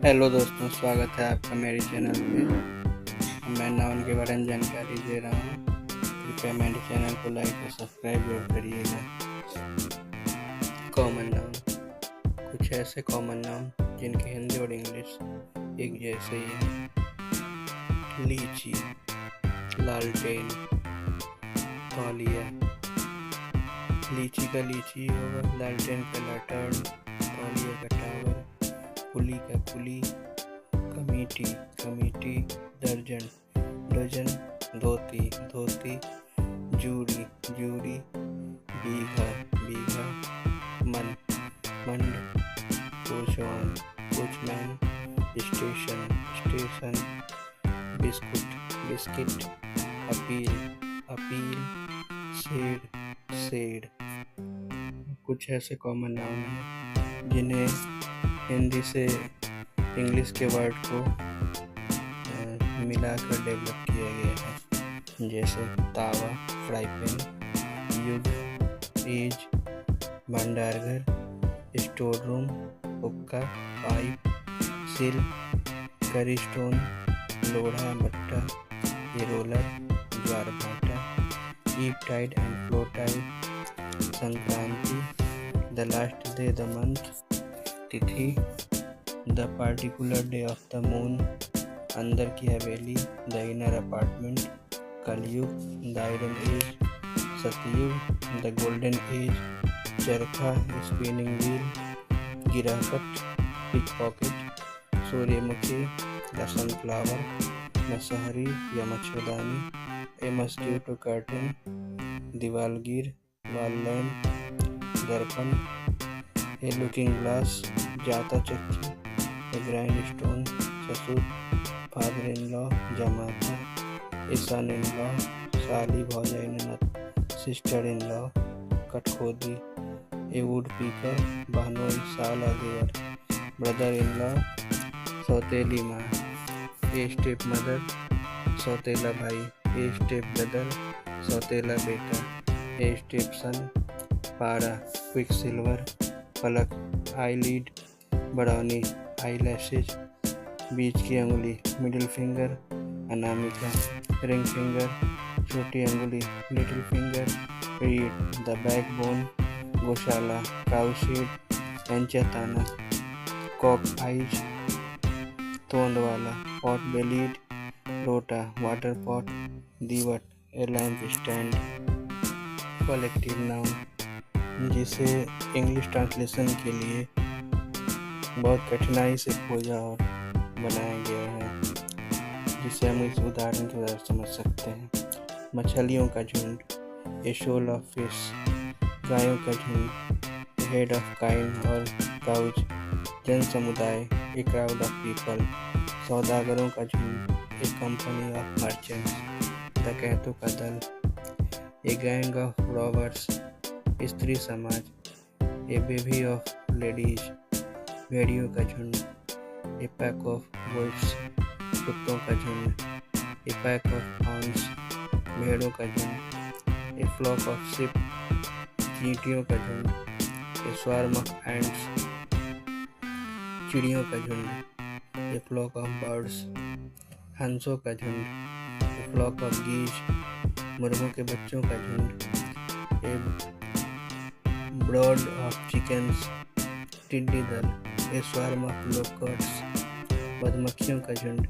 Hello दोस्तों, स्वागत है आपका मेरे चैनल पे। मैं नाउन के बारे में जानकारी दे रहा हूँ। कृपया मेरे चैनल को लाइक और सब्सक्राइब जरूर करिएगा। Common noun. कुछ ऐसे कॉमन नाउन जिनकी हिंदी और इंग्लिश एक जैसे ही हैं। लीची, लालटेन, तौलिया। लीची का लीची होगा, लालटेन का लैटर्न, तौलिया का टावर, कुली का कुली, कमीटी कमीटी, दर्जन डजन, धोती धोती, जूड़ी जूड़ी, बीघा बीघा, मन मंड, कोचवान कोचमैन, स्टेशन स्टेशन, बिस्कुट biscuit, appeal appeal, shed shed. कुछ ऐसे कॉमन नाउन हैं जिन्हें हिंदी से इंग्लिश के वर्ड को मिलाकर डेवलप किया गया है, जैसे तावा, फ्राई पैन, युग, एज, भंडारघर, स्टोर रूम, हुक्का, पाइप, सिल, करी स्टोन, लोढ़ा, भट्टा, रोलर, ज्वार भाटा, ebb tide and flow tide, संक्रांति, the last day the month, तिथि, the particular day of the moon, अंदर की हवेली, द इनर अपार्टमेंट, कलयुग, द आयरन एज, सतयुग, द गोल्डन एज, चरखा, स्पिनिंग व्हील, गिराकट, पिक पॉकेट, सूर्यमुखी, द सनफ्लावर, मसहरी या मच्छरदानी, ए मस्कीटो कर्टन, दीवालगीर, वॉल लैम्प, दर्पण, ए लुकिंग ग्लास, जाता चक्की, ए ग्राइंड स्टोन, ससुर, फादर इन लॉ, जमाता, ए सन इन लॉ, साली, भौजाई, ननद, सिस्टर इन लॉ, कटखोदी, ए वुड पीकर, बहनोई, साला, देवर, ब्रदर इन लॉ, सौतेली माँ, ए स्टेप मदर, सौतेला भाई, ए स्टेप ब्रदर, सौतेला बेटा, ए स्टेप सन, पारा, क्विक सिल्वर, पलक, आईलीड, बरौनी, आई लैशेज, बीच की अंगुली, middle finger, Anamika, ring finger, छोटी अंगुली, little finger, read, the backbone, गौशाला, काउशीड, पंचताना, कॉक आइज, तोंद वाला, पॉट बेलीड, लोटा, वाटर पॉट, दीवट, ए लैम्प स्टैंड। कलेक्टिव नाउन, जिसे इंग्लिश ट्रांसलेशन के लिए बहुत कठिनाई से खोजा और बनाया गया है, जिसे हम इस उदाहरण के द्वारा समझ सकते हैं। मछलियों का झुंड, ए शोल ऑफ फिश, गायों का झुंड, हेड ऑफ काइन और काउच, जन समुदाय, ए क्राउड ऑफ पीपल, सौदागरों का झुंड, ए कंपनी ऑफ मर्चेंट्स, डकैतों का दल, ए गैंग ऑफ रॉबर्स, स्त्री समाज, ए बेबी ऑफ लेडीज, भेड़ियों का झुंड, ए पैक ऑफ वुल्फ्स, कुत्तों का झुंड, ए पैक ऑफ हाउंड्स, भेड़ों का झुंड, ए फ्लॉक ऑफ शिप, चींटियों का झुंड, ए स्वार्म ऑफ एंड्स, चिड़ियों का झुंड, ए फ्लॉक ऑफ बर्ड्स, हंसों का झुंड, ए फ्लॉक ऑफ गीज, मुर्गों के बच्चों का झुंड, ए ब्रॉड ऑफ चिकन्स, टिड्डी दल, ए स्वार्म ऑफ लोकर्ट्स, मधुमक्खियों का झुंड,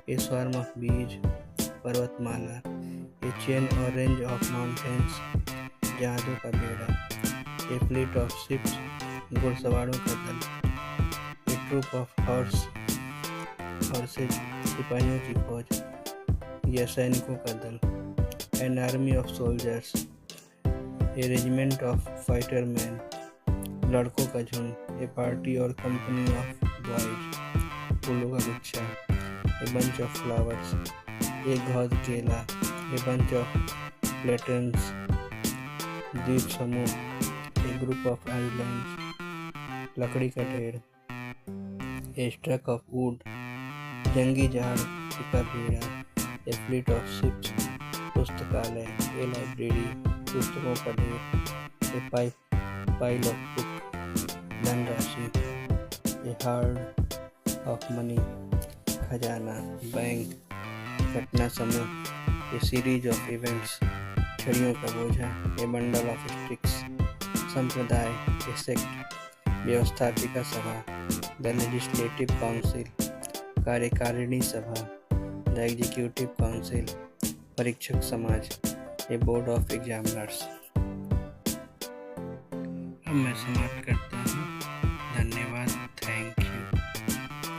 ए स्वार्म ऑफ बीज, पर्वतमाला, ए चेन और रेंज ऑफ माउंटेन्स, जहाज़ों का बेड़ा, ए फ्लीट ऑफ शिप्स, घुड़सवारों का दल, ए ट्रूप ऑफ हॉर्सेज, सिपाहियों की फौज या सैनिकों का दल, an army of soldiers, A regiment of fighter man, लड़कों का झुंड, ए पार्टी और कंपनी ऑफ बॉयज, फूलों का गुच्छा, ए बंच ऑफ फ्लावर्स, एक घौद केला, ए बंच ऑफ प्लेटेंस, द्वीप समूह, ए ग्रुप ऑफ आइलैंड्स, लकड़ी का ढेर, ए स्ट्रक ऑफ वुड, जंगी झाड़, सूखा पेड़ा, ए फ्लीट ऑफ शिप्स, पुस्तकालय, ए लाइब्रेरी, पुस्तकों का ढेर, ए पाइल ऑफ बुक, धनराशि, ए हार्ड ऑफ मनी, खजाना, बैंक, घटना समूह, ए सीरीज ऑफ इवेंट्स, छड़ियों का बोझा, ए बंडल ऑफ स्टिक्स, संप्रदाय, ए सेक्ट, व्यवस्थापिका सभा, द लेजिस्लेटिव काउंसिल, कार्यकारिणी सभा, द एग्जीक्यूटिव काउंसिल, परीक्षक समाज, ए बोर्ड ऑफ एग्जामिनर्स। अब मैं समाप्त करता हूँ। धन्यवाद।